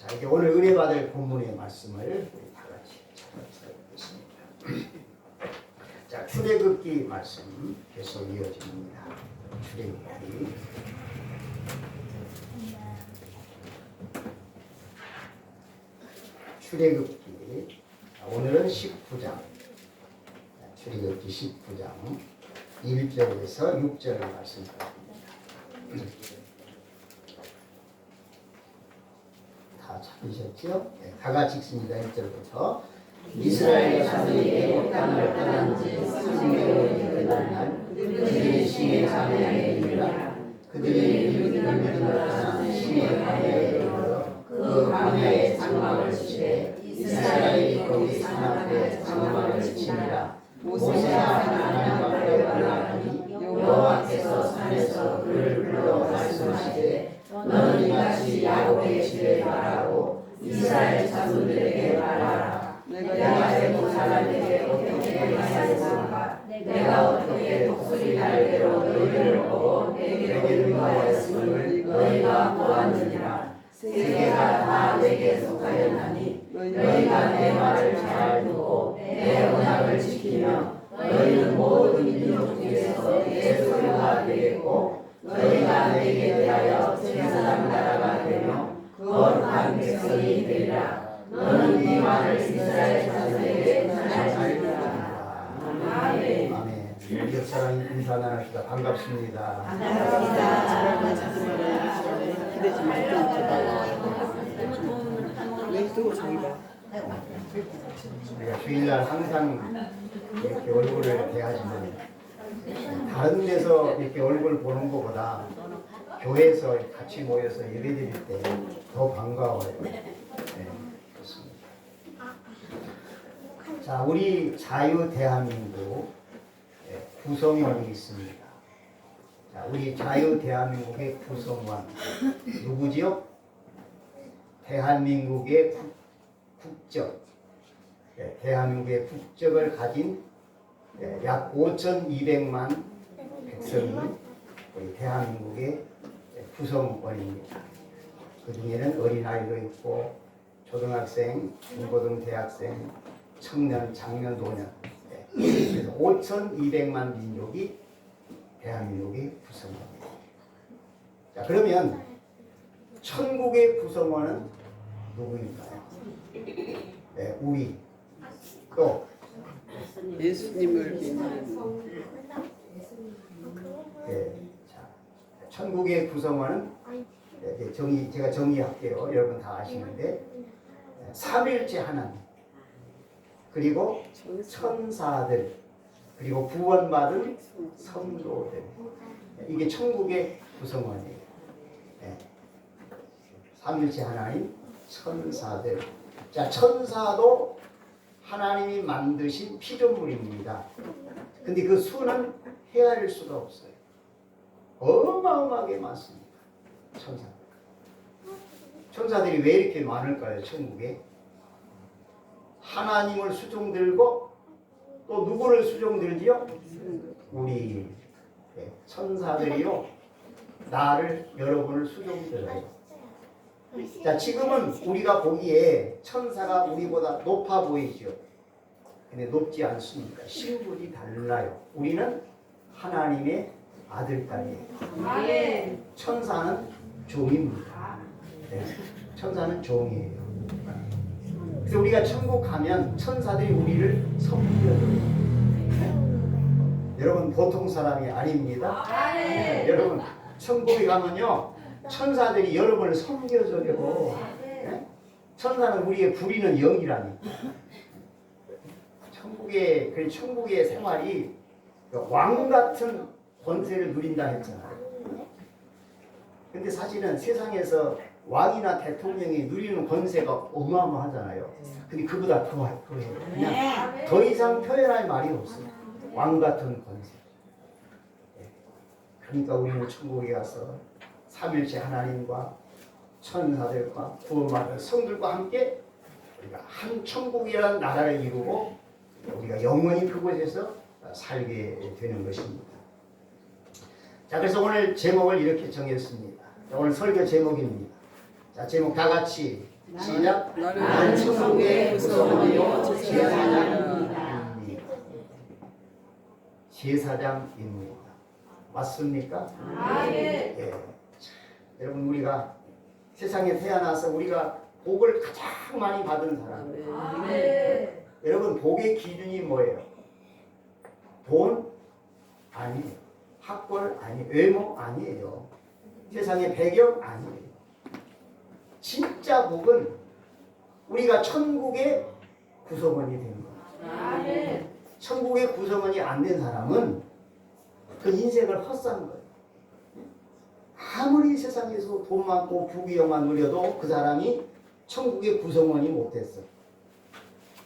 자, 이제 오늘 은혜 받을 본문의 말씀을 우리 다 같이 찾아보겠습니다. 자, 출애굽기 말씀 계속 이어집니다. 출애굽기. 출애굽기. 오늘은 19장. 출애굽기 19장 1절에서 6절 말씀입니다. 다 찾으셨죠? 네, 다 같이 읽습니다. 1절부터. 이스라엘 자손이 애굽 땅을 떠난 지 30년이 되던 날 그들이 신의 광야에 이르라. 그들이 르비딤을 떠나 신의 광야에 이르러 그 광야에 장막을 치되 이스라엘이 거기 산 앞에 장막을 치니라. 모세가 하나님 앞에 올라가니 여호와께서 산에서 그를 불러 말씀하시되 너는 이같이 야곱의 집에 말하고 이스라엘 자손들에게 말하라. 내가 애굽 사람에게 어떻게 말하였는가. 내가 어떻게 독수리 날개로 너희를 보고 내게 인도하였음을 너희가 보았느니라. 세계가 다 내게 속하였나니 너희가 내 말을 잘 듣고 내 언약을 지키며 너희는 모든 민족 중에서 내 소유가 되겠고 너희가 내게 대하여 제사장 나라가 되며 거룩한 백성이 되리라. 너는 이 말을 이스라엘 자손에게 잘 들으라. 아멘. 아멘. 우리 옆사람 인사 나누시다. 반갑습니다. 우리가 주일날 항상 이렇게 얼굴을 대하지만 다른 데서 이렇게 얼굴 보는 것보다 교회에서 같이 모여서 예배드릴 때 더 반가워요. 네, 그렇습니다. 자, 우리 자유 대한민국 구성원이 있습니다. 자, 우리 자유 대한민국의 구성원 누구지요? 대한민국의 국적, 대한민국의 국적을 가진 약 5,200만 백성이 우리 대한민국의 구성원입니다. 그 중에는 어린아이도 있고 초등학생, 중고등, 대학생, 청년, 장년, 노년, 그래서 5,200만 민족이 대한민국의 구성원입니다. 자, 그러면 천국의 구성원은 누구인가요? 네, 우리 또 예수님을 믿는. 네, 자, 천국의 구성원은 제가 정리할게요. 여러분 다 아시는데 삼일째 하나님, 그리고 천사들, 그리고 구원받은 성도들, 이게 천국의 구성원이에요. 삼일째 하나님, 천사들. 자, 천사도 하나님이 만드신 피조물입니다. 근데 그 수는 헤아릴 수가 없어요. 어마어마하게 많습니다. 천사들이 왜 이렇게 많을까요? 천국에 하나님을 수종들고 또 누구를 수종들지요? 우리 천사들이요, 나를, 여러분을 수종들어요. 자, 지금은 우리가 보기에 천사가 우리보다 높아 보이죠. 근데 높지 않습니다. 신분이 달라요. 우리는 하나님의 아들, 딸이에요. 천사는 종입니다. 천사는 종이에요. 그래서 우리가 천국 가면 천사들이 우리를 섬겨줘요. 여러분 보통 사람이 아닙니다. 여러분 천국에 가면요, 천사들이 여러분을 섬겨줘요. 천사는 우리의 부리는 영이라니. 천국의 생활이 왕 같은 권세를 누린다 했잖아요. 근데 사실은 세상에서 왕이나 대통령이 누리는 권세가 어마어마하잖아요. 근데 그보다 더해요. 그냥 더 이상 표현할 말이 없어요. 왕 같은 권세. 그러니까 우리는 천국에 가서 삼일째 하나님과 천사들과 구원받은 성들과 함께 우리가 한 천국이라는 나라를 이루고 우리가 영원히 그곳에서 살게 되는 것입니다. 자, 그래서 오늘 제목을 이렇게 정했습니다. 오늘 설교 제목입니다. 자, 제목 다 같이 시작. 나는 천국의 구성원이요 제사장이라. 제사장 임무입니다. 맞습니까? 예. 여러분 우리가 세상에 태어나서 우리가 복을 가장 많이 받은 사람. 여러분 복의 기준이 뭐예요? 돈? 아니에요. 학벌? 아니에요. 외모? 아니에요. 세상의 배경? 아니에요. 진짜 복은 우리가 천국의 구성원이 된 거예요. 천국의 구성원이 안 된 사람은 그 인생을 헛산 거예요. 아무리 세상에서 돈 많고 부귀영화 누려도 그 사람이 천국의 구성원이 못됐어.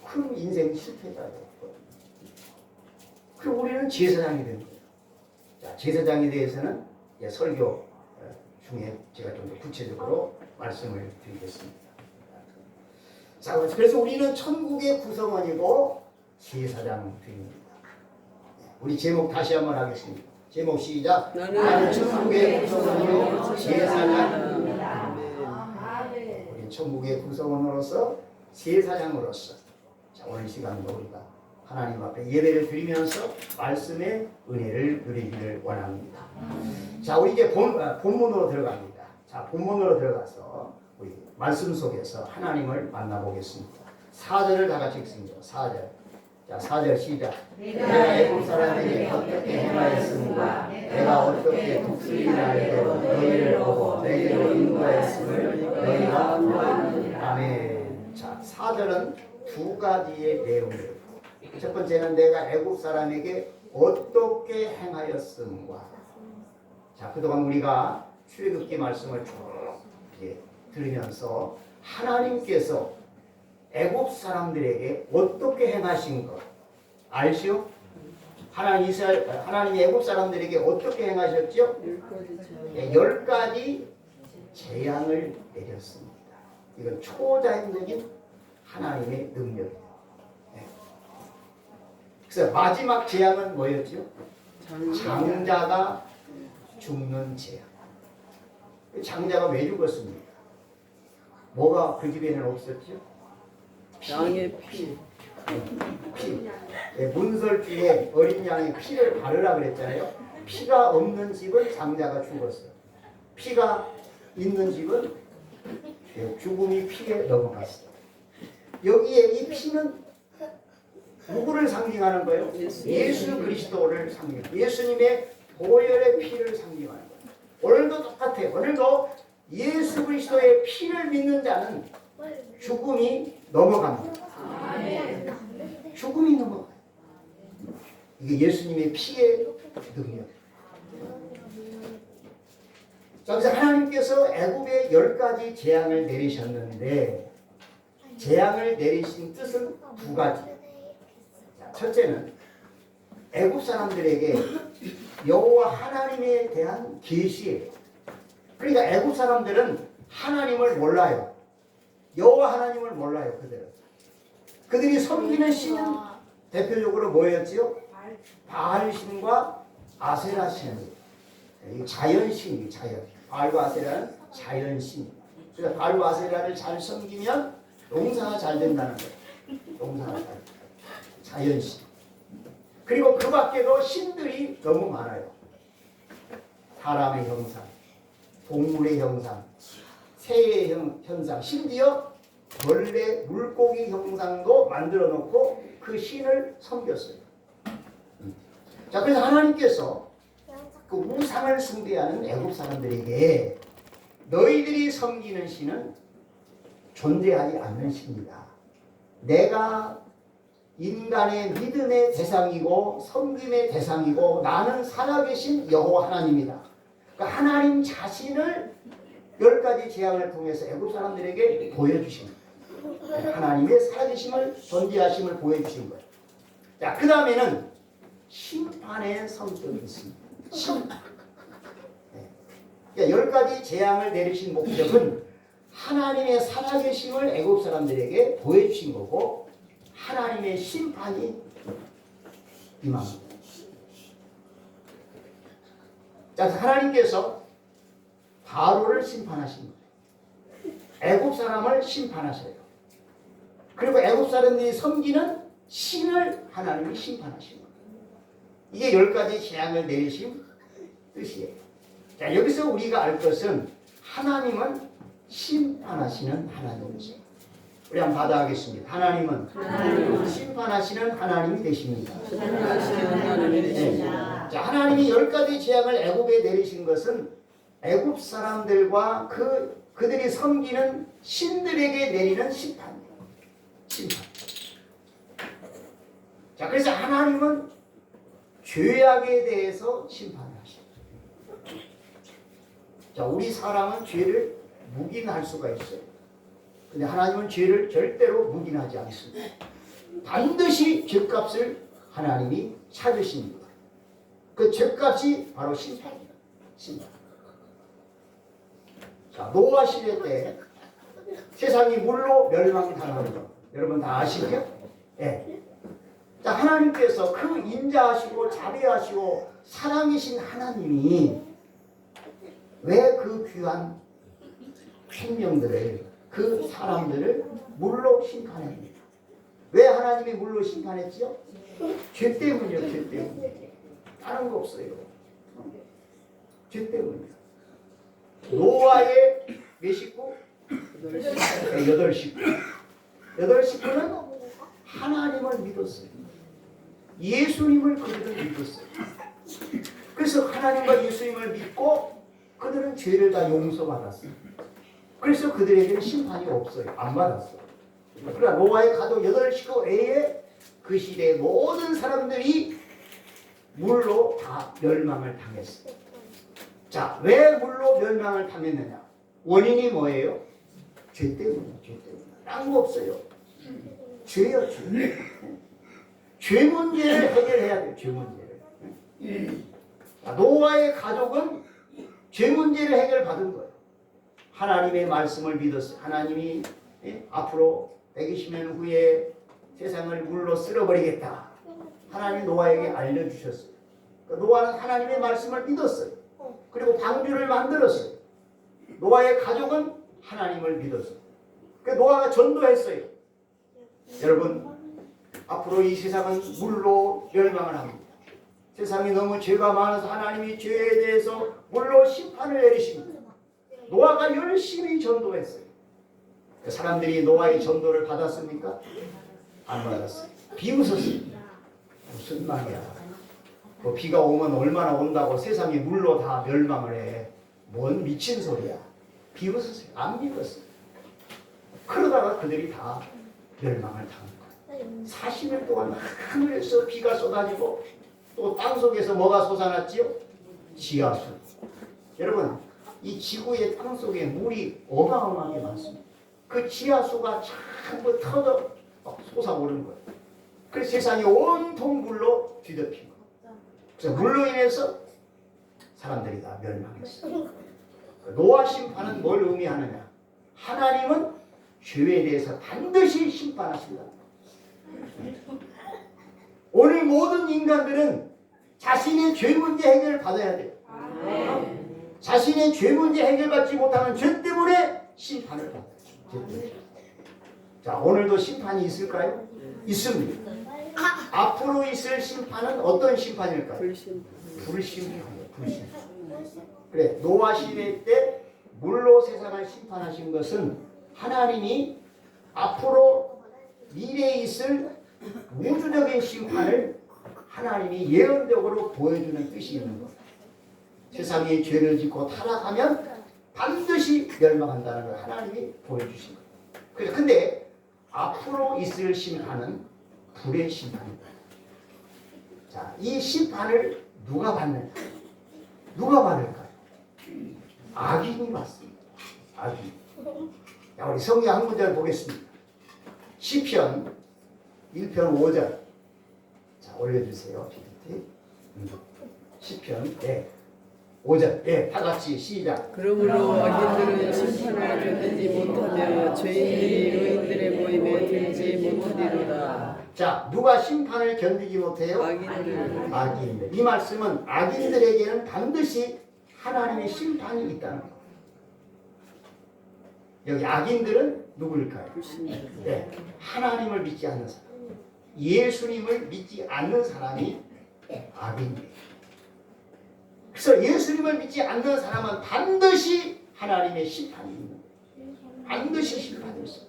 그럼 인생 실패자예요. 그럼 우리는 제사장이 된 거예요. 자, 제사장에 대해서는 설교 중에 제가 좀 더 구체적으로 말씀을 드리겠습니다. 자, 그래서 우리는 천국의 구성원이고 제사장들입니다. 우리 제목 다시 한번 하겠습니다. 제목 시작. 나는 천국의 구성원이요 제사장입니다. 우리 천국의 구성원으로서 제사장으로서 자, 오늘 시간도 우리가 하나님 앞에 예배를 드리면서 말씀의 은혜를 누리기를 원합니다. 자, 우리 이제 본문으로 들어갑니다. 자, 본문으로 들어가서 우리 말씀 속에서 하나님을 만나보겠습니다. 4절을 다 같이 읽습니다. 4절. 자, 4절 시작. 내가 애국 사람에게 어떻게 행하였음과 내가 어떻게 독수리날에도 너희를 보고 내게로 인도하였음을 너희가 보았느니라. 아멘. 자, 4절은 두 가지의 내용이에요. 첫 번째는 내가 애국 사람에게 어떻게 행하였음과. 자, 그동안 우리가 출애굽기 말씀을 쭉 들으면서 하나님께서 애굽 사람들에게 어떻게 행하신 것 알죠? 하나님이 애굽 사람들에게 어떻게 행하셨죠? 10가지 재앙을 내렸습니다. 이건 초자연적인 하나님의 능력이에요. 그래서 마지막 재앙은 뭐였죠? 장자가 죽는 재앙. 장자가 왜 죽었습니까? 뭐가 그 집에는 없었죠? 양의 피. 문설주에 어린 양의 피를 바르라 그랬잖아요. 피가 없는 집은 장자가 죽었어요. 피가 있는 집은 죽음이 피에 넘어갔어요. 여기에 이 피는 누구를 상징하는 거예요? 예수 그리스도를 상징하는 거예요. 예수님의 보혈의 피를 상징하는 거예요. 오늘도 똑같아요. 오늘도 예수 그리스도의 피를 믿는 자는 죽음이 넘어갑니다. 죽음이 넘어가요. 이게 예수님의 피의 능력. 자, 그래서 하나님께서 애굽에 10가지 재앙을 내리셨는데 재앙을 내리신 뜻은 두 가지. 자, 첫째는 애굽 사람들에게 여호와 하나님에 대한 계시예요. 그러니까 애굽 사람들은 하나님을 몰라요. 여호와 하나님을 몰라요. 그들이 섬기는 신은 대표적으로 뭐였지요? 바알신과 아세라신. 자연신이 자연. 바알과 아세라는 자연신. 그래서 바알과 아세라를 잘 섬기면 농사가 잘 된다는 거예요. 농사가 잘 된다. 자연신. 그리고 그 밖에도 신들이 너무 많아요. 사람의 형상, 동물의 형상, 새의 형상, 심지어 벌레, 물고기 형상도 만들어 놓고 그 신을 섬겼어요. 자, 그래서 하나님께서 그 우상을 숭배하는 애굽 사람들에게 너희들이 섬기는 신은 존재하지 않는 신이다. 내가 인간의 믿음의 대상이고 섬김의 대상이고 나는 살아계신 여호와 하나님이다. 그러니까 하나님 자신을 10가지 재앙을 통해서 애굽 사람들에게 보여주신 거예요. 하나님의 살아계심을 존재하심을 보여주신 거예요. 자, 그 다음에는 심판의 성격이 있습니다. 심판. 그러니까 10가지 재앙을 내리신 목적은 하나님의 살아계심을 애굽 사람들에게 보여주신 거고 하나님의 심판이 임합니다. 자, 하나님께서 바로를 심판하신 거예요. 애굽 사람을 심판하셔요. 그리고 애굽 사람들이 섬기는 신을 하나님이 심판하시는 거예요. 이게 10가지 재앙을 내리신 뜻이에요. 자, 여기서 우리가 알 것은 하나님은 심판하시는 하나님이죠. 우리 한번 받아가겠습니다. 하나님은 심판하시는 하나님이 되십니다. 네. 자, 하나님이 10가지 재앙을 애굽에 내리신 것은 애굽 사람들과 그들이 섬기는 신들에게 내리는 심판이에요. 심판. 자, 그래서 하나님은 죄악에 대해서 심판을 하십니다. 자, 우리 사람은 죄를 묵인할 수가 있어요. 근데 하나님은 죄를 절대로 묵인하지 않습니다. 반드시 죄값을 하나님이 찾으십니다. 그 죄값이 바로 심판입니다. 심판. 자, 노아 시대 때 세상이 물로 멸망당하는 것 여러분 다 아시죠? 예. 자, 하나님께서 그 인자하시고 자비하시고 사랑이신 하나님이 왜 그 귀한 생명들을 그 사람들을 물로 심판합니다. 왜 하나님이 물로 심판했지요? 죄 때문이요. 죄 때문에. 다른 거 없어요. 죄 때문이요. 노아의 몇 식구? 8식구. 8식구는 하나님을 믿었어요. 예수님을 그들은 믿었어요. 그래서 하나님과 예수님을 믿고 그들은 죄를 다 용서받았어요. 그래서 그들에게는 심판이 없어요. 안 받았어요. 그러나 노아의 가족 8식구 외에 그 시대의 모든 사람들이 물로 다 멸망을 당했어요. 자, 왜 물로 멸망을 당했느냐? 원인이 뭐예요? 죄 때문이에요. 죄 때문에. 딴 거 없어요. 죄요, 죄. 죄 문제를 해결해야 돼요. 죄 문제를. 자, 노아의 가족은 죄 문제를 해결받은 거예요. 하나님의 말씀을 믿었어요. 하나님이 앞으로 120년 후에 세상을 물로 쓸어버리겠다. 하나님이 노아에게 알려주셨어요. 노아는 하나님의 말씀을 믿었어요. 그리고 방주를 만들었어요. 노아의 가족은 하나님을 믿었어요. 노아가 전도했어요. 여러분, 앞으로 이 세상은 물로 멸망을 합니다. 세상이 너무 죄가 많아서 하나님이 죄에 대해서 물로 심판을 내리십니다. 노아가 열심히 전도했어요. 사람들이 노아의 전도를 받았습니까? 안 받았어요. 비웃었어요. 무슨 말이야. 그 비가 오면 얼마나 온다고 세상이 물로 다 멸망을 해. 뭔 미친 소리야. 비웃었어요. 안 믿었어요. 그러다가 그들이 다 멸망을 당한 거예요. 40일 동안 하늘에서 비가 쏟아지고 또 땅속에서 뭐가 솟아났지요? 지하수. 여러분, 이 지구의 땅속에 물이 어마어마하게 많습니다. 그 지하수가 전부 터져 솟아오르는 거예요. 그래서 세상이 온통 물로 뒤덮인 거예요. 그래서 물로 인해서 사람들이 다 멸망했어요. 노아 심판은 뭘 의미하느냐? 하나님은 죄에 대해서 반드시 심판하신다. 오늘 모든 인간들은 자신의 죄 문제 해결을 받아야 돼요. 자신의 죄 문제 해결받지 못하는 죄 때문에 심판을 받아요. 자, 오늘도 심판이 있을까요? 있습니다. 앞으로 있을 심판은 어떤 심판일까요? 불심판이에요. 불심판. 그래, 노아 시대 때 물로 세상을 심판하신 것은 하나님이 앞으로 미래에 있을 우주적인 심판을 하나님이 예언적으로 보여주는 뜻이 있는 겁니다. 세상이 죄를 짓고 타락하면 반드시 멸망한다는 걸 하나님이 보여주신 거예요. 그래서 근데 앞으로 있을 심판은 불의 심판입니다. 자, 이 심판을 누가 받느냐? 누가 받을까요? 악인이 받습니다. 악인. 자, 우리 성경 한 구절 보겠습니다. 시편 1편 5절. 자, 올려주세요. PPT. 시편 5절. 다 같이 시작. 그러므로 악인들은 심판을 견디지 못하며 죄인들이 의인들의 모임에 들지 못하리로다. 자, 누가 심판을 견디지 못해요? 악인들. 이 말씀은 악인들에게는 반드시 하나님의 심판이 있다는 것. 여기 악인들은 누구일까요? 네, 하나님을 믿지 않는 사람, 예수님을 믿지 않는 사람이 악인이에요. 그래서 예수님을 믿지 않는 사람은 반드시 하나님의 심판이 있는 거예요. 반드시 심판이 있어요.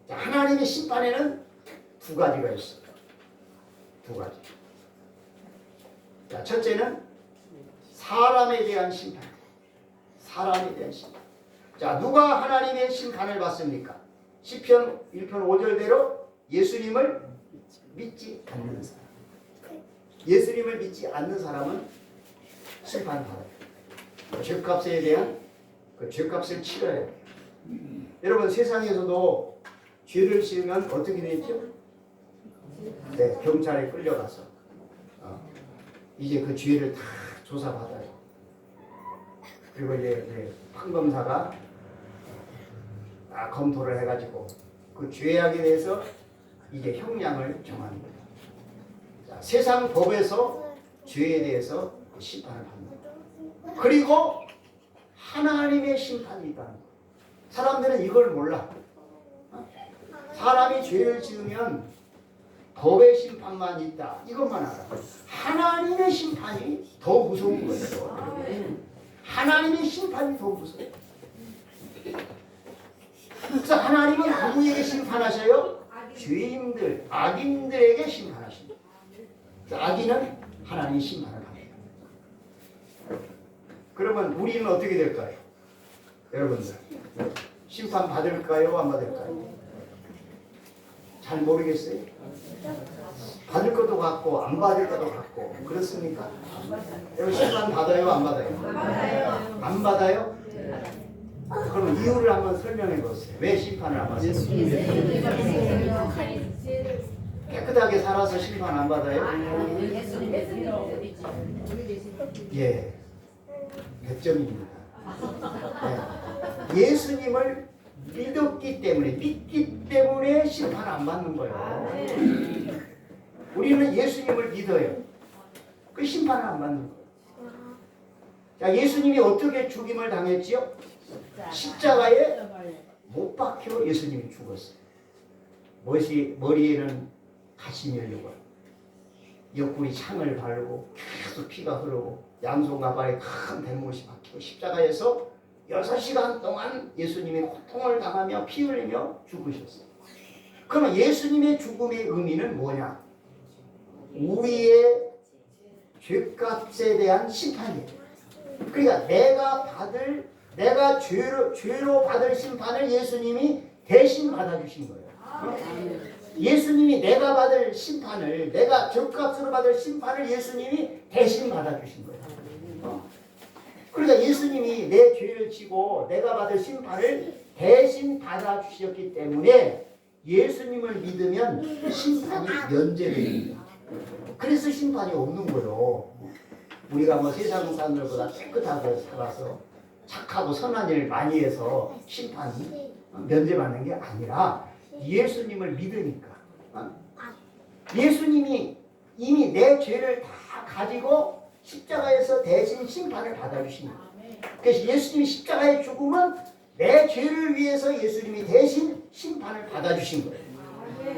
자, 하나님의 심판에는 두 가지가 있어요. 두 가지. 자, 첫째는 사람에 대한 심판. 사람에 대한 심판. 자, 누가 하나님의 심판을 받습니까? 시편 1편 5절대로 예수님을 믿지 않는 사람. 예수님을 믿지 않는 사람은 심판받아요. 죄값에 대한 그 죄값을 치러야 돼요. 여러분, 세상에서도 죄를 지으면 어떻게 되죠? 네, 경찰에 끌려가서 이제 그 죄를 다 조사받아요. 그리고 이제 판검사가 다 검토를 해가지고 그 죄악에 대해서 이제 형량을 정합니다. 자, 세상 법에서 죄에 대해서 심판을 합니다. 그리고 하나님의 심판이 있다는 거예요. 사람들은 이걸 몰라. 사람이 죄를 지으면 법의 심판만 있다, 이것만 알아. 하나님의 심판이 더 무서운 거예요. 하나님의 심판이 더 무서워요. 그래서 하나님은 누구에게 심판하셔요? 죄인들, 악인들에게 심판하십니다. 악인은 하나님의 심판을 합니다. 그러면 우리는 어떻게 될까요? 여러분들, 심판 받을까요? 안 받을까요? 잘 모르겠어요. 받을 것도 같고 안 받을 것도 같고 그렇습니까? 여러분, 심판 받아요? 안 받아요? 안 받아요? 그럼 이유를 한번 설명해 보세요. 왜 심판을 안 받아요? 깨끗하게 살아서 심판 안 받아요? 예, 100점입니다. 네. 예수님을 믿기 때문에 심판 안 받는 거예요. 우리는 예수님을 믿어요. 그 심판을 안 받는 거예요. 자, 예수님이 어떻게 죽임을 당했지요? 십자가에 못 박혀 예수님이 죽었어요. 머리에는 가시 열리고 옆구리 창을 바르고 계속 피가 흐르고 양손 가발에 큰 대못이 박히고 십자가에서 6시간 동안 예수님이 고통을 당하며 피 흘리며 죽으셨어요. 그러면 예수님의 죽음의 의미는 뭐냐? 우리의 죄값에 대한 심판이에요. 그러니까 내가 죄로 받을 심판을 예수님이 대신 받아주신 거예요. 예수님이 내가 받을 심판을, 내가 죄값으로 받을 심판을 예수님이 대신 받아주신 거예요. 그러니까 예수님이 내 죄를 지고 내가 받을 심판을 대신 받아주셨기 때문에 예수님을 믿으면 심판이 면제됩니다. 그래서 심판이 없는 거예요. 우리가 뭐 세상 사람들보다 깨끗하게 살아서 착하고 선한 일을 많이 해서 심판이 면제받는 게 아니라 예수님을 믿으니까. 예수님이 이미 내 죄를 다 가지고 십자가에서 대신 심판을 받아주신 거예요. 그래서 예수님이 십자가의 죽음은 내 죄를 위해서 예수님이 대신 심판을 받아주신 거예요.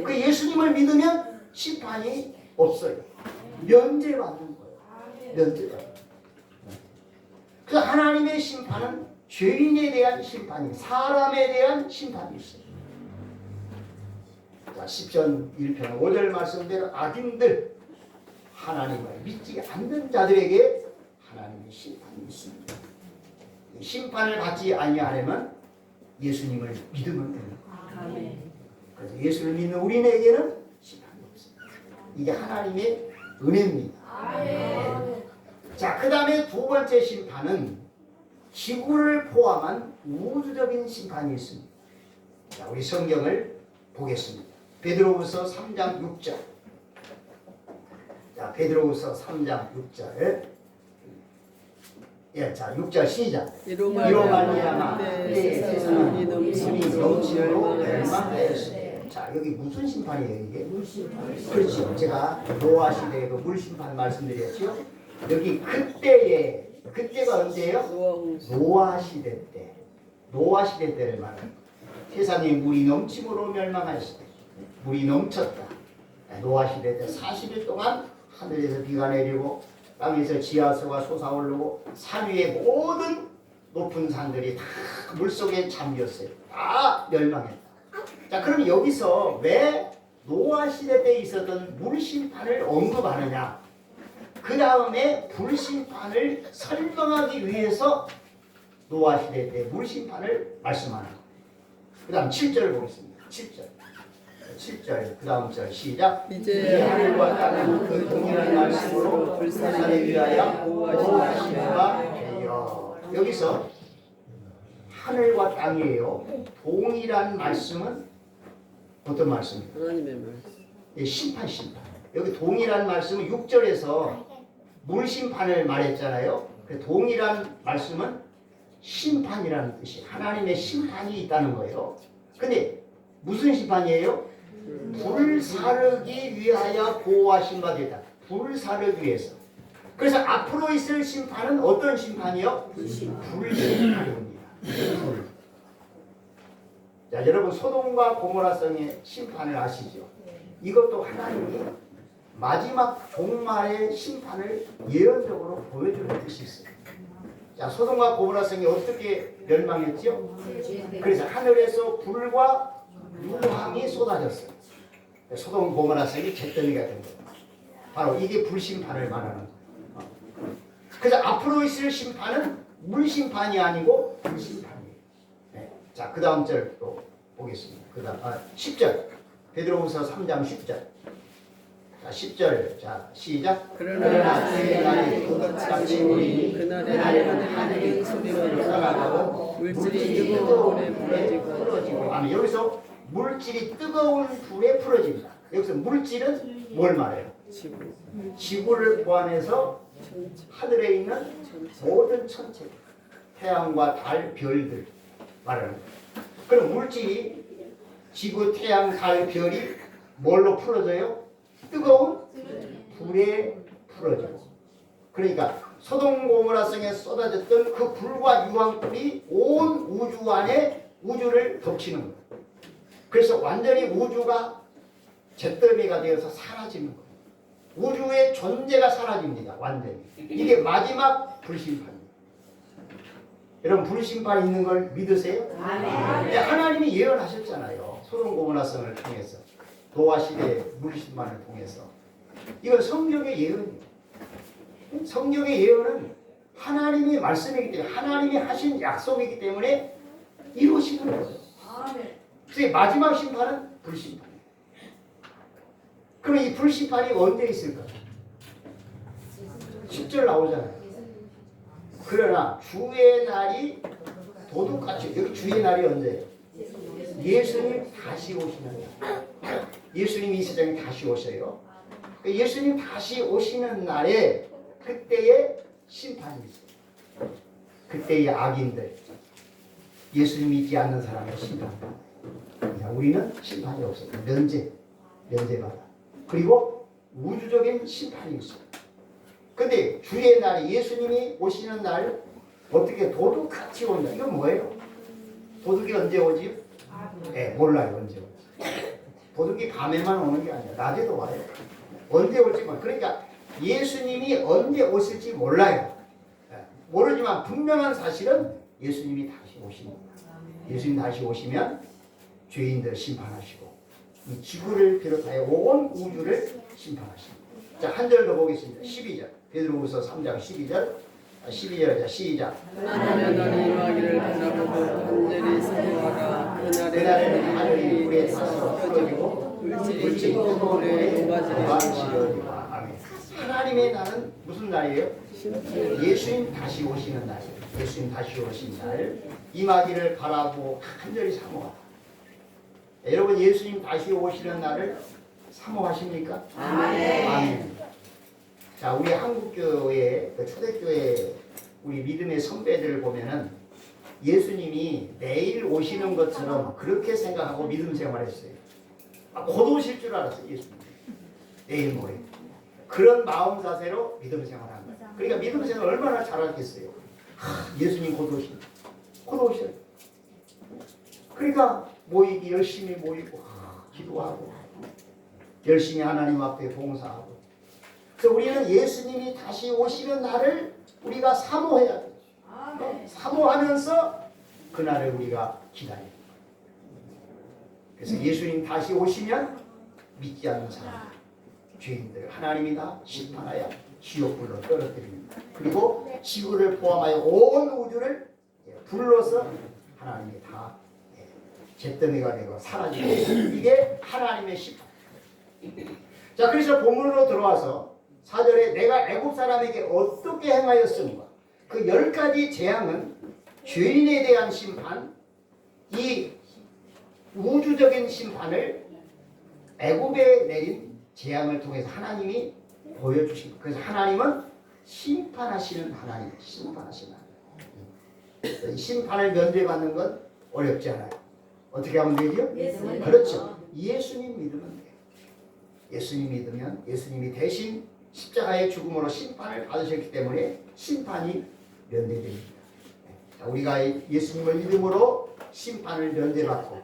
그 예수님을 믿으면 심판이 없어요. 면제받는 거예요. 면제받는 거예요. 그래서 하나님의 심판은 죄인에 대한 심판이, 사람에 대한 심판이 있어요. 자, 시편 1편 5절 말씀대로 악인들, 하나님을 믿지 않는 자들에게 하나님의 심판이 있습니다. 심판을 받지 아니하려면 예수님을 믿으면 됩니다. 그래서 예수를 믿는 우리에게는 심판이 없습니다. 이게 하나님의 은혜입니다. 네. 자, 그 다음에 두 번째 심판은 지구를 포함한 우주적인 심판이 있습니다. 자, 우리 성경을 보겠습니다. 베드로후서 3장 6절. 자, 베드로후서 3장 6절. 예, 자, 6절 시작. 이로 말미암아 세상이 넘치므로 멸망하였으니. 자, 여기 무슨 심판이에요, 이게? 그렇죠. 제가 노아 시대에 그 물심판 말씀드렸죠. 여기 그때가 언제예요? 노아 시대 때. 노아 시대 때를 말합니다. 세상에 물이 넘침으로 멸망하였을 때, 물이 넘쳤다. 노아 시대 때 40일 동안 하늘에서 비가 내리고 땅에서 지하수가 솟아오르고 산 위의 모든 높은 산들이 다 물속에 잠겼어요. 다 멸망했다. 자, 그럼 여기서 왜 노아 시대 때 있었던 물심판을 언급하느냐? 그 다음에 불심판을 설명하기 위해서 노아 시대 때 물심판을 말씀하는 거예요. 그 다음 7절 보겠습니다. 7절 그 다음 절 시작. 이제 하늘과 땅은 그 동일한 말씀으로 불사를 위하여 보호하시니가 되어. 여기서 하늘과 땅이에요. 동일한 말씀은 어떤 말씀입니까? 하나님의 말씀. 심판. 여기 동일한 말씀은 6절에서 물심판을 말했잖아요. 동일한 말씀은 심판이라는 뜻이 하나님의 심판이 있다는 거예요. 근데 무슨 심판이에요? 불 사르기 위하여 보호하신 바 되다. 불 사르기 위해서. 그래서 앞으로 있을 심판은 어떤 심판이요? 불심판입니다. 자, 여러분 소돔과 고모라성의 심판을 아시죠? 이것도 하나님이 마지막 종말의 심판을 예언적으로 보여주는 뜻이 있어요. 자, 소돔과 고모라성이 어떻게 멸망했죠? 그래서 하늘에서 불과 유황이 쏟아졌어요. 소돔 고모라성이 잿더미가 된 거예요. 바로 이게 불심판을 말하는 거예요. 그래서 앞으로 있을 심판은 물심판이 아니고 불심판이에요. 네. 자, 그 다음 절 또 보겠습니다. 그 다음 10절 베드로후서 3장 10절. 자, 10절. 자, 시작. 그러나 주의 날이 똑같이 오리니 그날에 하늘이 소리로 돌아가고 물질이 뜨거운 불에 풀어지고. 아니, 여기서 물질이 뜨거운 불에 풀어진다. 여기서 물질은 뭘 말해요? 지구를 포함해서 하늘에 있는 모든 천체, 태양과 달, 별들 말하는 거예요. 그럼 물질이 지구, 태양, 달, 별이 뭘로 풀어져요? 뜨거운 불에 풀어지고. 그러니까 소돔 고모라성에 쏟아졌던 그 불과 유황불이 온 우주 안에 우주를 덮치는 거예요. 그래서 완전히 우주가 잿더미가 되어서 사라지는 거예요. 우주의 존재가 사라집니다. 완전히. 이게 마지막 불심판입니다. 여러분, 불심판 있는 걸 믿으세요? 네. 하나님이 예언하셨잖아요. 소돔 고모라성을 통해서, 노아 시대 물심판을 통해서. 이건 성경의 예언이에요. 성경의 예언은 하나님의 말씀이기 때문에, 하나님이 하신 약속이기 때문에 이루어지는 거예요. 그래서 마지막 심판은 불심판이에요. 그럼 이 불심판이 언제 있을까? 10절 나오잖아요. 그러나 주의 날이 도둑같이, 여기 주의 날이 언제예요? 예수님 다시 오시는 날. 예수님이 이 세상에 다시 오셔요. 예수님 다시 오시는 날에 그때의 심판이 있어요. 그때의 악인들, 예수님 믿지 않는 사람의 심판받아. 우리는 심판이 없어요. 면제받아. 그리고 우주적인 심판이 있어요. 근데 주의 날이, 예수님이 오시는 날, 어떻게 도둑같이 온다. 이건 뭐예요? 도둑이 언제 오지? 네, 몰라요. 언제 오지. 도둑이 밤에만 오는 게 아니라 낮에도 와요. 언제 올지 몰라요. 그러니까 예수님이 언제 오실지 몰라요. 모르지만 분명한 사실은 예수님이 다시 오십니다. 예수님 다시 오시면 죄인들 심판하시고 이 지구를 비롯하여 온 우주를 심판하십니다. 자, 한 절 더 보겠습니다. 12절. 베드로후서 3장 12절. 12절. 자, 시작. 하나님의 날이 임하기를 바라보고 간절히 사모하라. 그날에는 하늘이 불에 타서 풀어지고 물질이 뜨거운 불에 녹아지리라. 아멘. 하나님의 날은 무슨 날이에요? 예수님 다시 오시는 날이에요. 예수님 다시 오신 날 임하기를 바라보고 간절히 사모하라. 여러분, 예수님 다시 오시는 날을 사모하십니까? 아멘. 아멘. 자, 우리 한국교회, 초대교회 우리 믿음의 선배들을 보면은 예수님이 내일 오시는 것처럼 그렇게 생각하고 믿음 생활했어요. 곧 오실 줄 알았어요, 예수님. 내일 모레. 그런 마음 자세로 믿음 생활한 거예요. 그러니까 믿음 생활 얼마나 잘하겠어요. 예수님 곧 오십니다. 곧 오셔요. 그러니까 모이기 열심히 모이고 기도하고 열심히 하나님 앞에 봉사하고. 그래서 우리는 예수님이 다시 오시는 날을 우리가 사모해야 돼요. 사모하면서 그날을 우리가 기다려요. 그래서 예수님 다시 오시면 믿지 않는 사람, 죄인들 하나님이 다 심판하여 지옥불로 떨어뜨립니다. 그리고 지구를 포함하여 온 우주를 불러서 하나님이 다 잿더미가 되고 사라지고, 이게 하나님의 심판. 자, 그래서 본문으로 들어와서 4절에 내가 애굽 사람에게 어떻게 행하였는가, 그 10가지 재앙은 죄인에 대한 심판, 이 우주적인 심판을 애굽에 내린 재앙을 통해서 하나님이 보여주신 거예요. 그래서 하나님은 심판하시는 하나님, 심판하시는 하나님. 심판을 면제받는 건 어렵지 않아요. 어떻게 하면 되죠? 그렇죠. 예수님 믿으면 돼요. 예수님 믿으면 예수님이 대신 십자가의 죽음으로 심판을 받으셨기 때문에 심판이 면제됩니다. 자, 우리가 예수님을 믿음으로 심판을 면제받고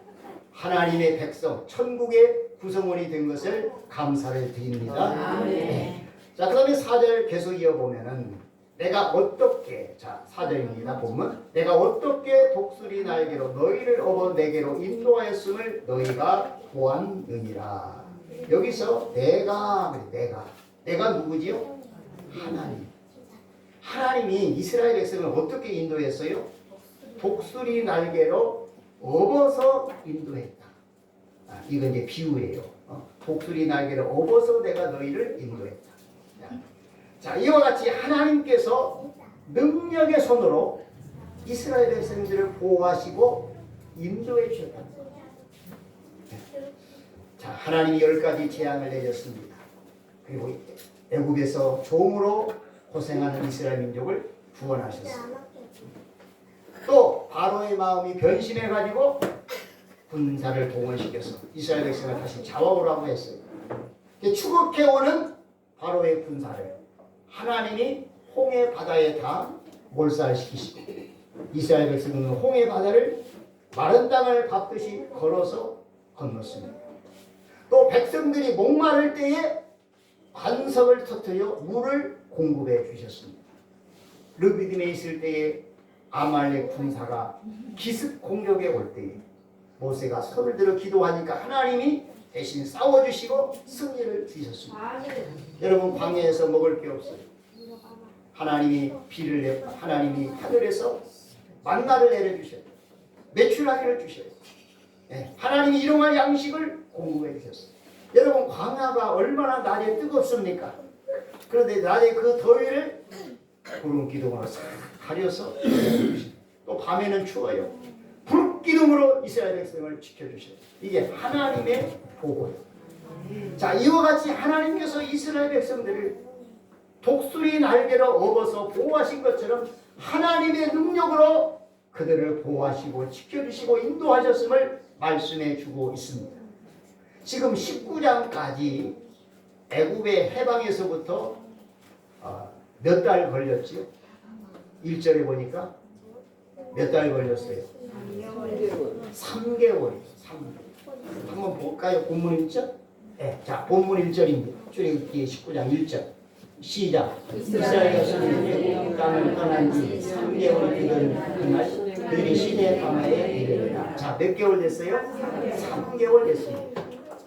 하나님의 백성, 천국의 구성원이 된 것을 감사를 드립니다. 네. 자, 그 다음에 4절 계속 이어보면은 내가 어떻게, 자 4절입니다. 보면 내가 어떻게 독수리 날개로 너희를 업어 내게로 인도하였음을 너희가 보았느니라. 여기서 내가 누구지요? 하나님. 하나님이 이스라엘 백성을 어떻게 인도했어요? 독수리 날개로 업어서 인도했다. 이건 이제 비유예요. 독수리 날개를 업어서 내가 너희를 인도했다. 자, 이와 같이 하나님께서 능력의 손으로 이스라엘 백성들을 보호하시고 인도해 주셨다. 자, 하나님이 10가지 재앙을 내렸습니다. 그리고 애굽에서 종으로 고생하는 이스라엘 민족을 구원하셨습니다. 또 바로의 마음이 변심해 가지고 군사를 동원시켜서 이스라엘 백성을 다시 잡아오라고 했어요. 추격해오는 바로의 군사를 하나님이 홍해 바다에 다 몰살시키시고 이스라엘 백성은 홍해 바다를 마른 땅을 밟듯이 걸어서 건넜습니다. 또 백성들이 목마를 때에 반석을 터뜨려 물을 공급해 주셨습니다. 르비딤에 있을 때에 아말렉 군사가 기습 공격에 올 때에 모세가 손을 들어 기도하니까 하나님이 대신 싸워주시고 승리를 주셨습니다. 여러분, 광야에서 먹을 게 없어요. 하나님이 비를 내고 하나님이 하늘에서 만나를 내려주셔요. 매출하기를 주셔요. 하나님이 일용할 양식을 공급해 주셨어요. 여러분, 광야가 얼마나 낮에 뜨겁습니까? 그런데 낮에 그 더위를 구름 기둥으로 싹 가려서 또 밤에는 추워요. 불 기둥으로 이스라엘 백성을 지켜주셔요. 이게 하나님의 보호예요. 자, 이와 같이 하나님께서 이스라엘 백성들을 독수리 날개로 업어서 보호하신 것처럼 하나님의 능력으로 그들을 보호하시고 지켜주시고 인도하셨음을 말씀해 주고 있습니다. 지금 19장까지 애굽의 해방에서부터 몇 달 걸렸지요? 1절에 보니까 몇 달 걸렸어요? 3개월이에요. 3개월. 한번 볼까요? 본문 1절? 네, 자, 본문 1절입니다. 출애굽기 19장 1절. 시작. 이스라엘 백성이 땅을 떠난 지 3개월이 되던 그날 그들이 시내 가마에 이르렀다. 자, 몇 개월 됐어요? 3개월 됐습니다.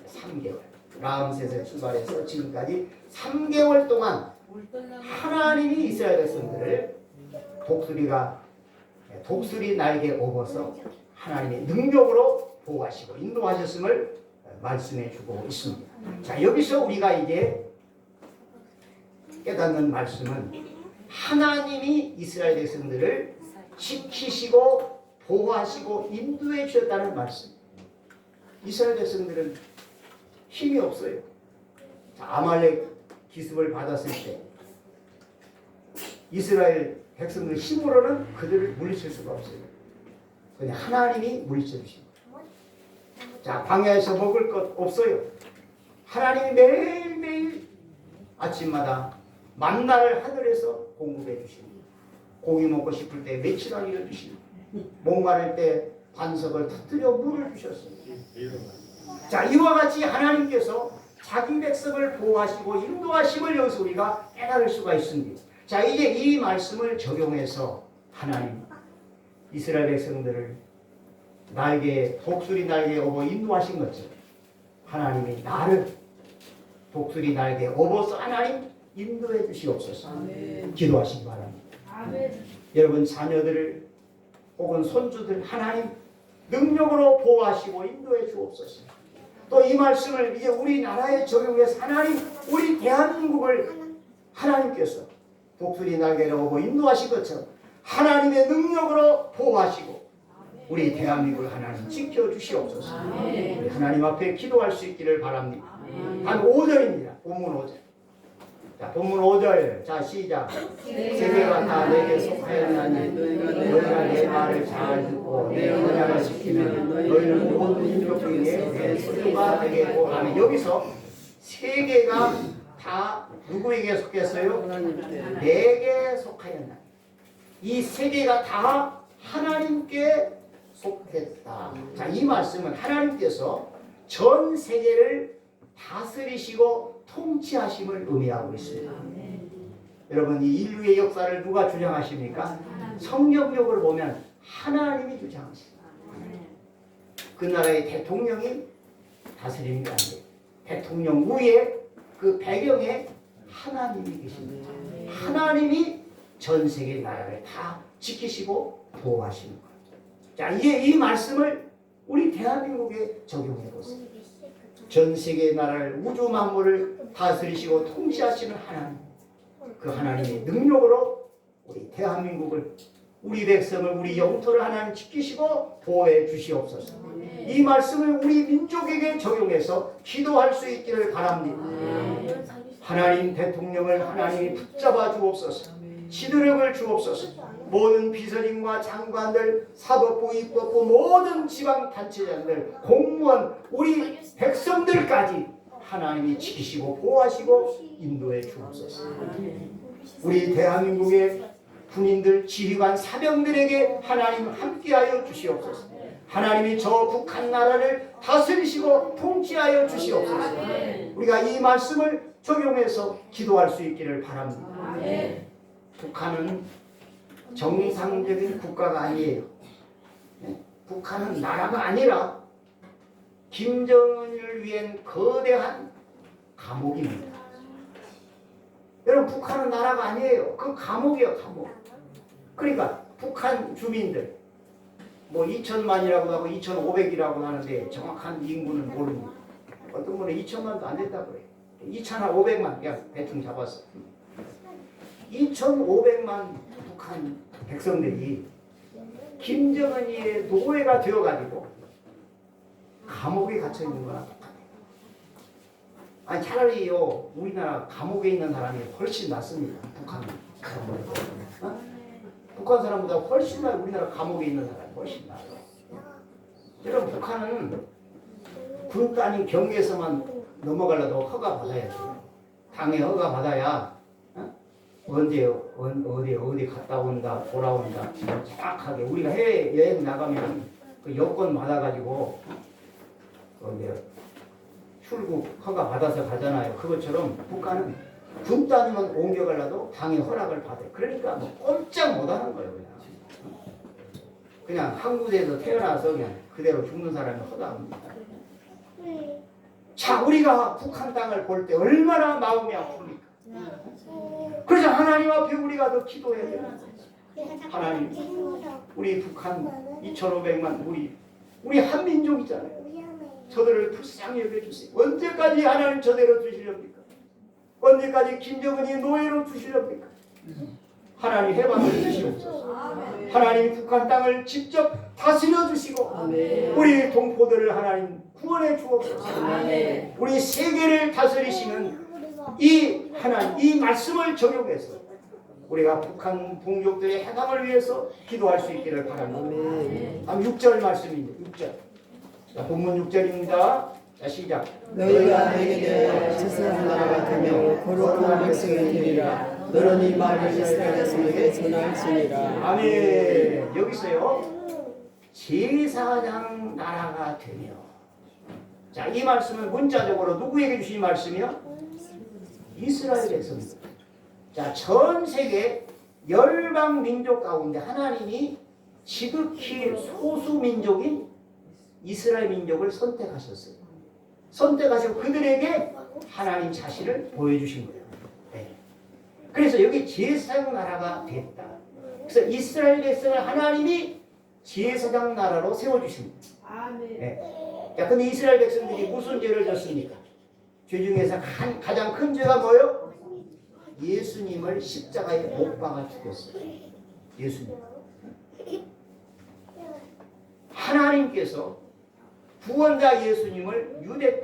3개월. 라암셋에서 출발해서 지금까지 3개월 동안 하나님이 이스라엘 백성들을 독수리 날개 업어서 하나님의 능력으로 보호하시고 인도하셨음을 말씀해 주고 있습니다. 자, 여기서 우리가 이제 깨닫는 말씀은 하나님이 이스라엘 백성들을 지키시고 보호하시고 인도해 주셨다는 말씀. 이스라엘 백성들은 힘이 없어요. 자, 아말렉 기습을 받았을 때 이스라엘 백성들 힘으로는 그들을 물리칠 수가 없어요. 그냥 하나님이 물리쳐 주신 거예요. 자, 광야에서 먹을 것 없어요. 하나님이 매일매일 아침마다 만나를 하늘에서 공급해 주십니다. 고기 먹고 싶을 때 메추라기를 주십니다. 목마를 때 반석을 터뜨려 물을 주셨습니다. 자, 이와 같이 하나님께서 자기 백성을 보호하시고 인도하심을 여기서 우리가 깨달을 수가 있습니다. 자, 이제 이 말씀을 적용해서 하나님 이스라엘 백성들을 독수리 날개에 업어 인도하신 것처럼 하나님이 나를 독수리 날개에 업어서 하나님 인도해 주시옵소서. 기도하시기 바랍니다. 여러분 자녀들을 혹은 손주들 하나님 능력으로 보호하시고 인도해 주옵소서. 또 이 말씀을 이제 우리나라에 적용해서 하나님 우리 대한민국을 하나님께서 독수리 날개를 업어 인도하신 것처럼 하나님의 능력으로 보호하시고 우리 대한민국을 하나님 지켜주시옵소서. 우리 하나님 앞에 기도할 수 있기를 바랍니다. 한 5절입니다. 본문 5절. 자, 본문 5절. 자, 시작. 세계가 다 내게 속하였나니 너희가 내 말을 잘 듣고 내 언약을 지키면 너희는 모든 민족 중에 내 소유가 되겠고 하면 여기서 세계가 다 누구에게 속했어요? 내게 속하였나니. 이 세계가 다 하나님께 속했다. 자, 이 말씀은 하나님께서 전 세계를 다스리시고 통치하심을 의미하고 있습니다. 여러분 이 인류의 역사를 누가 주장하십니까? 성경적으로 보면 하나님이 주장하십니다. 그 나라의 대통령이 다스립니다. 대통령 위에 그 배경에 하나님이 계십니다. 하나님이 전 세계 나라를 다 지키시고 보호하시는 거예요. 자, 이제 이 말씀을 우리 대한민국에 적용해 보세요. 전 세계 나라를 우주 만물을 다스리시고 통치하시는 하나님, 그 하나님의 능력으로 우리 대한민국을 우리 백성을 우리 영토를 하나님 지키시고 보호해 주시옵소서. 이 말씀을 우리 민족에게 적용해서 기도할 수 있기를 바랍니다. 하나님 대통령을 하나님이 붙잡아 주옵소서. 지도력을 주옵소서. 모든 비서진과 장관들, 사법부, 입법부, 모든 지방단체장들, 공무원, 우리 백성들까지 하나님이 지키시고 보호하시고 인도해 주옵소서. 우리 대한민국의 군인들, 지휘관, 사병들에게 하나님 함께하여 주시옵소서. 하나님이 저 북한 나라를 다스리시고 통치하여 주시옵소서. 우리가 이 말씀을 적용해서 기도할 수 있기를 바랍니다. 북한은 정상적인 국가가 아니에요. 북한은 나라가 아니라 김정은을 위한 거대한 감옥입니다. 여러분 북한은 나라가 아니에요. 그 감옥이에요. 감옥. 그러니까 북한 주민들 뭐 2천만이라고 하고 2,500이라고 하는데 정확한 인구는 모릅니다. 어떤 분은 2천만도 안 됐다고 그래요. 2,500만 그냥 대충 잡았어. 2,500만 북한 백성들이 김정은이의 노예가 되어가지고 감옥에 갇혀 있는 거나 똑같아요. 아니 차라리요 우리나라 감옥에 있는 사람이 훨씬 낫습니다. 북한은. 어? 북한 사람보다 훨씬 나 우리나라 감옥에 있는 사람이 훨씬 나아요. 여러분 북한은 군 단위 경계에서만 넘어가려도 허가 받아야 돼요. 당에 허가 받아야 언제 어디 갔다 온다 돌아온다 정확하게 우리가 해외 여행 나가면 그 여권 받아가지고 이제 출국 허가 받아서 가잖아요. 그것처럼 북한은 군 단위만 옮겨가려도 당의 허락을 받아요. 그러니까 뭐 꼼짝 못하는 거예요. 그냥 한 군데에서 태어나서 그냥 그대로 죽는 사람이 허다합니다. 자, 우리가 북한 땅을 볼 때 얼마나 마음이 아픕니까? 그래서 하나님 앞에 우리가 더 기도해야 돼요. 하나님, 우리 북한 2,500만 우리 한민족이잖아요. 저들을 불쌍히 여겨주세요. 언제까지 하나님 저대로 두시렵니까? 언제까지 김정은이 노예로 두시렵니까? 하나님 해방을 주시옵소서. 하나님 북한 땅을 직접 다스려 주시고 우리 동포들을 하나님 구원해 주옵소서. 우리 세계를 다스리시는 이 하나님 이 말씀을 적용해서 우리가 북한 동족들의 해방을 위해서 기도할 수 있기를 바랍니다. 다음 6절 말씀입니다. 6절. 자, 본문 6절입니다. 자, 시작. 너희가 내게 대하여 지성한 나라가 되며 거룩한 백성이 되리라. 너는 이 말을 이스라엘 자손에게 전할지니라. 아멘. 여기서요 제사장 나라가 되며. 자, 이 말씀은 문자적으로 누구에게 주신 말씀이요? 이스라엘 백성입니다. 자, 전 세계 열방 민족 가운데 하나님이 지극히 소수 민족인 이스라엘 민족을 선택하셨어요. 선택하시고 그들에게 하나님 자신을 보여주신 거예요. 네. 그래서 여기 제사장 나라가 됐다. 그래서 이스라엘 백성을 하나님이 제사장 나라로 세워주십니다. 네. 자, 근데 이스라엘 백성들이 무슨 죄를 졌습니까? 죄 중에서 가장 큰 죄가 뭐예요? 예수님을 십자가에 못 박아 죽였어요. 예수님. 하나님께서 구원자 예수님을 유대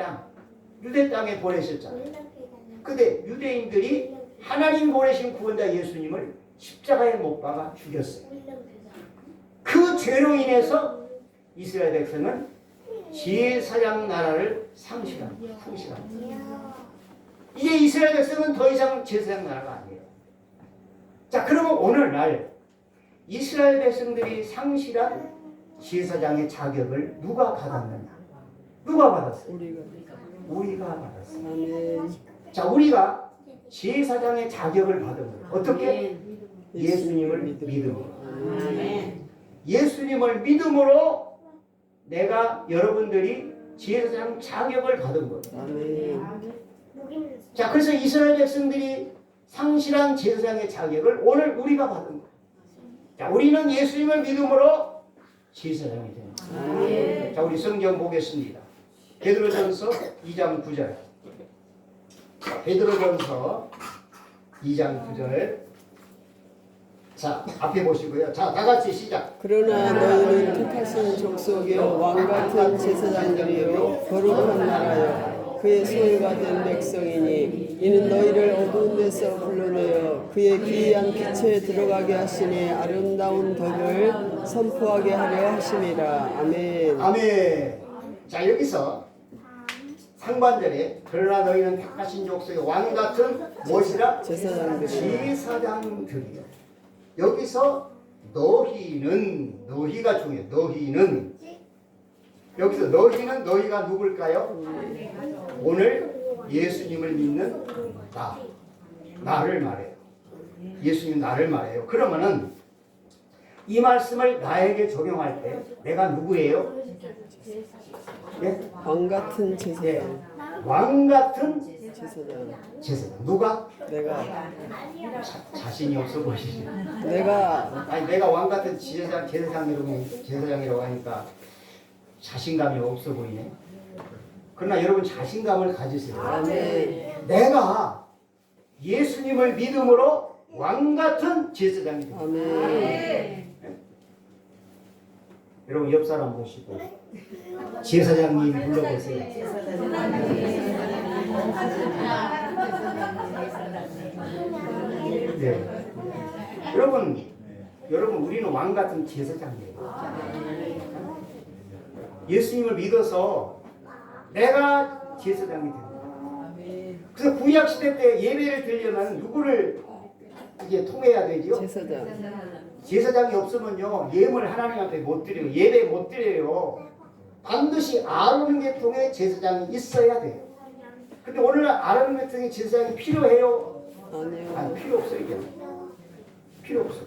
땅에 보내셨잖아요. 근데 유대인들이 하나님 보내신 구원자 예수님을 십자가에 못 박아 죽였어요. 그 죄로 인해서 이스라엘 백성은 제사장 나라를 상실합니다. 이제 이스라엘 백성은 더 이상 제사장 나라가 아니에요. 자, 그러면 오늘날 이스라엘 백성들이 상실한 제사장의 자격을 누가 받았느냐? 누가 받았어요? 우리가 받았어요. 아멘. 자, 우리가 제사장의 자격을 받은 거예요. 어떻게? 예수님을 믿음으로. 예수님을 믿음으로 내가 여러분들이 제사장 자격을 받은 거예요. 아멘. 자, 그래서 이스라엘 백성들이 상실한 제사장의 자격을 오늘 우리가 받은 거예요. 자, 우리는 예수님을 믿음으로 제사장이 됩니다. 아멘. 자, 우리 성경 보겠습니다. 베드로전서 2장 9절. 베드로전서 2장 9절. 자, 앞에 보시고요. 자, 다 같이 시작. 그러나 너희는 택하신 족속이요 왕같은 제사장들이요 거룩한 나라요 그의 소유가 된 백성이니 이는 너희를 어두운 데서 불러내어 그의 기이한 빛에 들어가게 하시니 아름다운 덕을 선포하게 하려 하심이라. 아멘. 아멘. 자, 여기서 상반절에 그러나 너희는 택하신 족속의 왕같은 무엇이라? 제사장들이요. 제사장들이요. 여기서 너희가 중요해요. 너희는 여기서 너희가 누굴까요? 오늘 예수님을 믿는 나를 말해요. 예수님 나를 말해요. 그러면은 이 말씀을 나에게 적용할 때 내가 누구예요? 예? 왕같은 제사장. 예. 왕같은 제사장. 누가? 내가 자신이 없어 보이시죠? 내가 왕같은 제사장이라고 하니까 자신감이 없어 보이네. 그러나 여러분 자신감을 가지세요. 아멘. 내가 예수님을 믿음으로 왕같은 제사장이 됩니다. 아멘. 여러분 옆 사람 보시고 제사장님 불러보세요. 네. 여러분 우리는 왕같은 제사장이에요. 예수님을 믿어서 내가 제사장이 됩니다. 그래서 구약 시대 때 예배를 드리려면 누구를 이제 통해야 되죠? 제사장이 없으면요 예물 하나님 앞에 못 드려요. 예배 못 드려요. 반드시 아론 계통의 제사장이 있어야 돼요. 근데 오늘날 아론 계통의 제사장이 필요해요? 아니, 필요 없어요. 이제. 필요 없어요.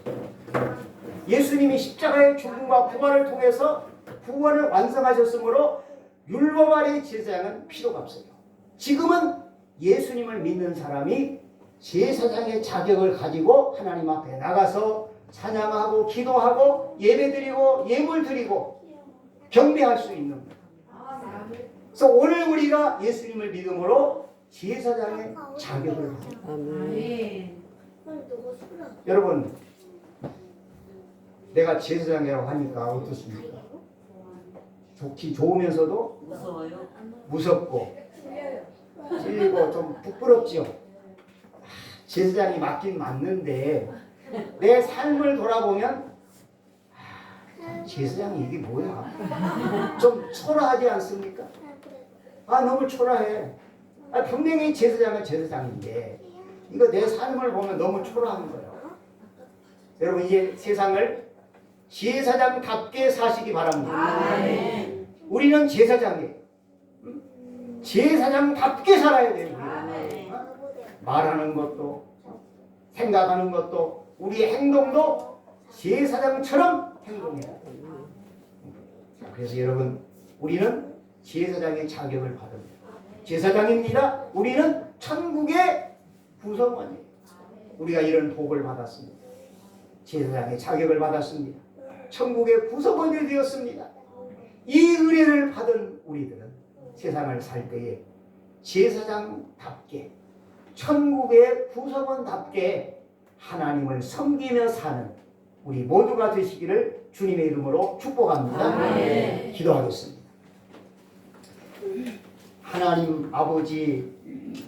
예수님이 십자가의 죽음과 부활을 통해서 구원을 완성하셨으므로 율법 아래의 제사장은 필요가 없어요. 지금은 예수님을 믿는 사람이 제사장의 자격을 가지고 하나님 앞에 나가서 찬양하고 기도하고 예배드리고 예물드리고 경배할 수 있는 거예요. 그래서 오늘 우리가 예수님을 믿음으로 제사장의 자격을 받습니다. 여러분 내가 제사장이라고 하니까 어떻습니까? 좋기 좋으면서도 무섭고 찔리고 좀 부끄럽지요. 제사장이 맞긴 맞는데 내 삶을 돌아보면 제사장이 이게 뭐야? 좀 초라하지 않습니까? 너무 초라해. 분명히 제사장은 제사장인데 이거 내 삶을 보면 너무 초라한 거예요. 여러분 이제 세상을 제사장답게 사시기 바랍니다. 우리는 제사장이에요. 제사장답게 살아야 돼요. 말하는 것도 생각하는 것도 우리 행동도 제사장처럼 행동해야 돼요. 그래서 여러분 우리는 제사장의 자격을 받습니다. 제사장입니다. 우리는 천국의 구성원이에요. 우리가 이런 복을 받았습니다. 제사장의 자격을 받았습니다. 천국의 구성원이 되었습니다. 이 은혜를 받은 우리들은 세상을 살 때에 제사장답게 천국의 구성원답게 하나님을 섬기며 사는 우리 모두가 되시기를 주님의 이름으로 축복합니다. 기도하겠습니다. 하나님 아버지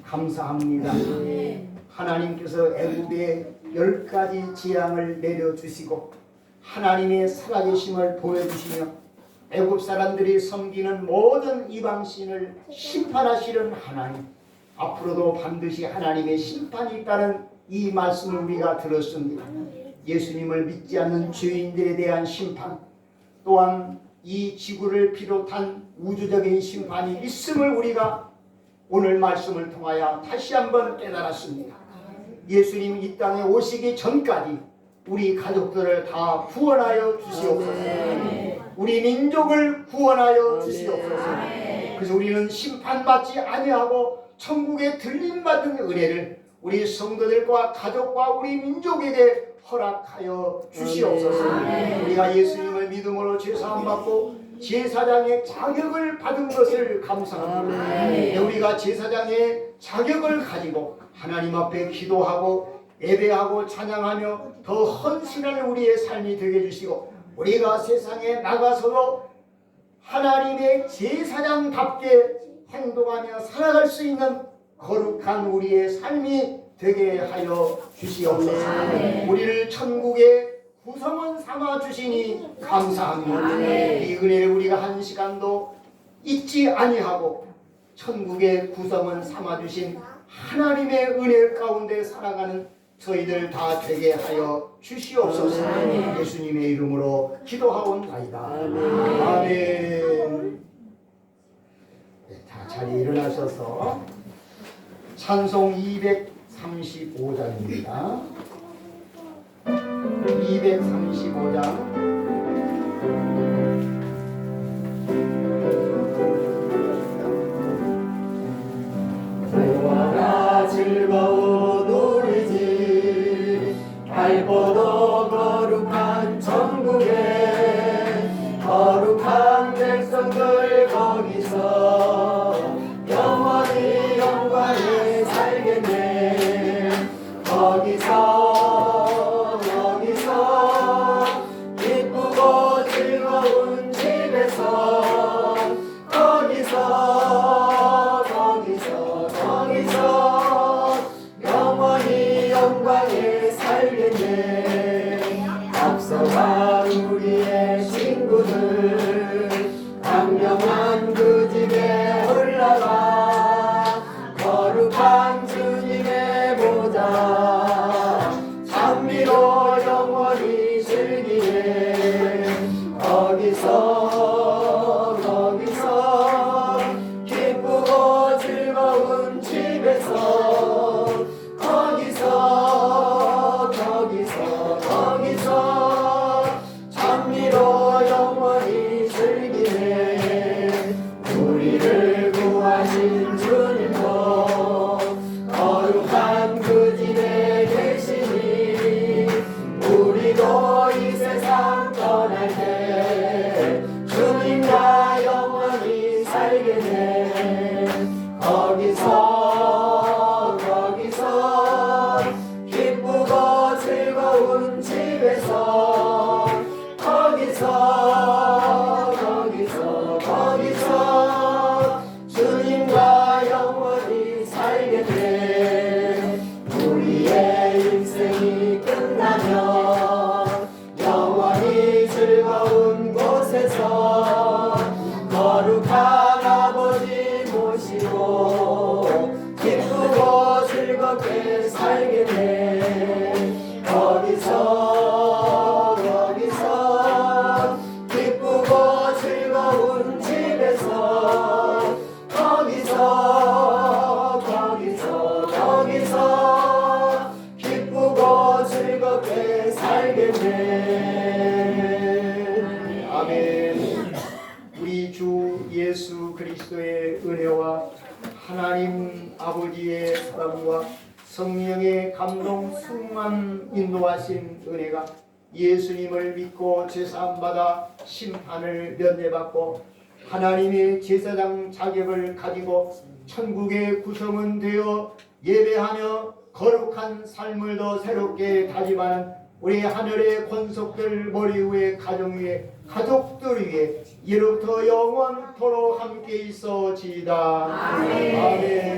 감사합니다. 하나님께서 애굽의 10가지 재앙을 내려주시고 하나님의 살아계심을 보여주시며 애굽 사람들이 섬기는 모든 이방신을 심판하시는 하나님, 앞으로도 반드시 하나님의 심판이 있다는 이 말씀을 우리가 들었습니다. 예수님을 믿지 않는 죄인들에 대한 심판, 또한 이 지구를 비롯한 우주적인 심판이 있음을 우리가 오늘 말씀을 통하여 다시 한번 깨달았습니다. 예수님 이 땅에 오시기 전까지 우리 가족들을 다 구원하여 주시옵소서. 우리 민족을 구원하여 주시옵소서. 그래서 우리는 심판받지 아니하고 천국에 들림받은 은혜를 우리 성도들과 가족과 우리 민족에게 허락하여 주시옵소서. 우리가 예수님을 믿음으로 제사함받고 제사장의 자격을 받은 것을 감사합니다. 우리가 제사장의 자격을 가지고 하나님 앞에 기도하고 예배하고 찬양하며 더 헌신하는 우리의 삶이 되게 해주시고 우리가 세상에 나가서도 하나님의 제사장답게 행동하며 살아갈 수 있는 거룩한 우리의 삶이 되게 하여 주시옵소서. 우리를 천국의 구성원 삼아 주시니 감사합니다. 이 은혜를 우리가 한 시간도 잊지 아니하고 천국의 구성원 삼아 주신 하나님의 은혜 가운데 살아가는 저희들 다 되게 하여 주시옵소서. 예수님의 이름으로 기도하옵나이다. 아멘. 다 자리에 일어나셔서 찬송 235장입니다. 235장. 좋아라 즐거운 우리 집 밝고도 거룩한 천국에 거룩한 백성들 거기서 영원히 영광에 살겠네. 거기서 기쁘고 즐거운 집에서 거기서 영원히 영광에 살겠네. 앞서간 우리의 친구들 강력한 그 집에 올라가 거룩한 주님의 보좌 찬미로 영원히 즐기네. 거기서 기쁘고 즐거운 집에서 거기서 찬미로 영원히 즐기네. 하나님 아버지의 사랑과 성령의 감동 충만 인도하신 은혜가 예수님을 믿고 제사함받아 심판을 면제받고 하나님의 제사장 자격을 가지고 천국의 구성원 되어 예배하며 거룩한 삶을 더 새롭게 다짐하는 우리 하늘의 권속들 머리 위에 가정 위에 가족들 위에 이로부터 영원토록 함께 있어지이다. 아멘.